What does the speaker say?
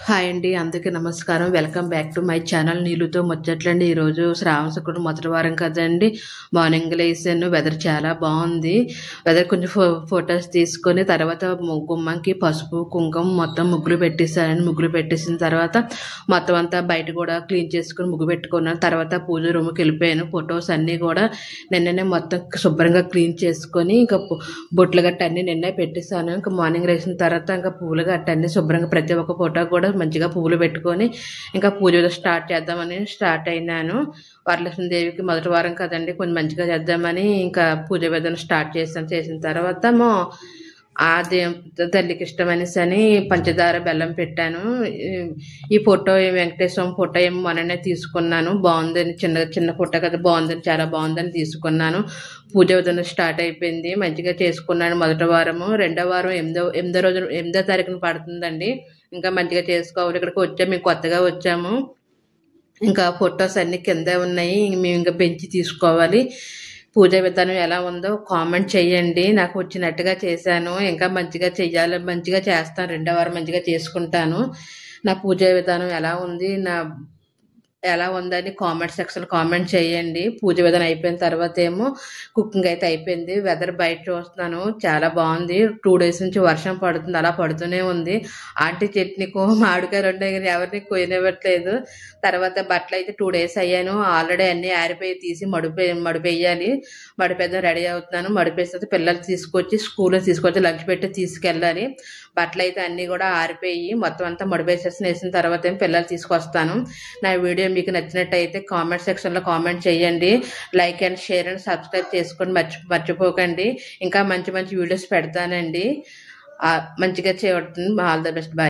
Hi అండి, అందరికీ నమస్కారం. Welcome back to my channel నీళ్ళతో ముచ్చట్లండి. ఈరోజు శ్రావణ శుక్రుడు మొదటి వారం కదండి. మార్నింగ్ లేసాను, వెదర్ చాలా బాగుంది. వెదర్ కొంచెం ఫొటోస్ తీసుకొని తర్వాత గుమ్మంకి పసుపు కుంకుమ మొత్తం ముగ్గులు పెట్టేసాను. ముగ్గులు పెట్టేసిన తర్వాత మొత్తం అంతా బయట కూడా క్లీన్ చేసుకుని ముగ్గు పెట్టుకున్నాను. తర్వాత పూజ రూమ్కి వెళ్ళిపోయాను. ఫొటోస్ అన్నీ కూడా నిన్ననే మొత్తం శుభ్రంగా క్లీన్ చేసుకొని ఇంకా బొట్లు గట్ట అన్నీ నిన్నే పెట్టేశాను. ఇంకా మార్నింగ్ లేచిన తర్వాత ఇంకా పూలు గట్ట అన్నీ శుభ్రంగా ప్రతి ఒక్క ఫోటో కూడా మంచిగా పువ్వులు పెట్టుకొని ఇంకా పూజ స్టార్ట్ చేద్దామని స్టార్ట్ అయినాను. వరలక్ష్మి దేవికి మొదటి వారం కదండి, కొంచెం మంచిగా చేద్దామని ఇంకా పూజ విధానం స్టార్ట్ చేసాను. చేసిన తర్వాత అది తల్లికి ఇష్టమనేసి అని పంచదార బెల్లం పెట్టాను. ఈ ఫోటో వెంకటేశ్వరం ఫోటో ఏమో మొన్ననే తీసుకున్నాను. బాగుందని, చిన్న ఫోటో కదా, బాగుందని, చాలా బాగుందని తీసుకున్నాను. పూజ విధానం స్టార్ట్ అయిపోయింది. మంచిగా చేసుకున్నాను. మొదటి వారము, రెండో వారం ఎనిమిదో తారీఖున పడుతుందండి. ఇంకా మంచిగా చేసుకోవాలి. ఇక్కడికి వచ్చాము, మేము కొత్తగా వచ్చాము. ఇంకా ఫొటోస్ అన్ని కింద ఉన్నాయి, మేము ఇంకా పెంచి తీసుకోవాలి. పూజా విధానం ఎలా ఉందో కామెంట్ చేయండి. నాకు వచ్చినట్టుగా చేశాను. ఇంకా మంచిగా చెయ్యాలి, మంచిగా చేస్తాను. రెండో వారం మంచిగా చేసుకుంటాను. నా పూజా విధానం ఎలా ఉందని కామెంట్ సెక్షన్ కామెంట్ చేయండి. పూజ విధానం అయిపోయిన తర్వాత ఏమో కుకింగ్ అయితే అయిపోయింది. వెదర్ బయట చూస్తున్నాను, చాలా బాగుంది. 2 days నుంచి వర్షం పడుతుంది, అలా పడుతూనే ఉంది. ఆంటీ చట్నీకు మామిడికాయలు ఉన్నాయి కానీ ఎవరిని కొయ్యనివ్వట్లేదు. తర్వాత బట్టలు అయితే 2 days అయ్యాను. ఆల్రెడీ అన్నీ ఆరిపోయి తీసి మడిపేయాలి. మడిపేద్దాం రెడీ అవుతున్నాను. మడిపేస్తే పిల్లలు స్కూల్లో తీసుకొచ్చి లంచ్ పెట్టి తీసుకెళ్ళాలి. బట్టలు అయితే అన్నీ కూడా ఆరిపోయి మొత్తం అంతా వేసిన తర్వాత ఏమో పిల్లలు తీసుకొస్తాను. నా వీడియో మీకు నచ్చినట్టయితే కామెంట్ సెక్షన్లో కామెంట్ చేయండి. Like and share and subscribe చేసుకొని మర్చిపోకండి. ఇంకా మంచి మంచి వీడియోస్ పెడతానండి. మంచిగా చేయడం. All the best. బాయ్.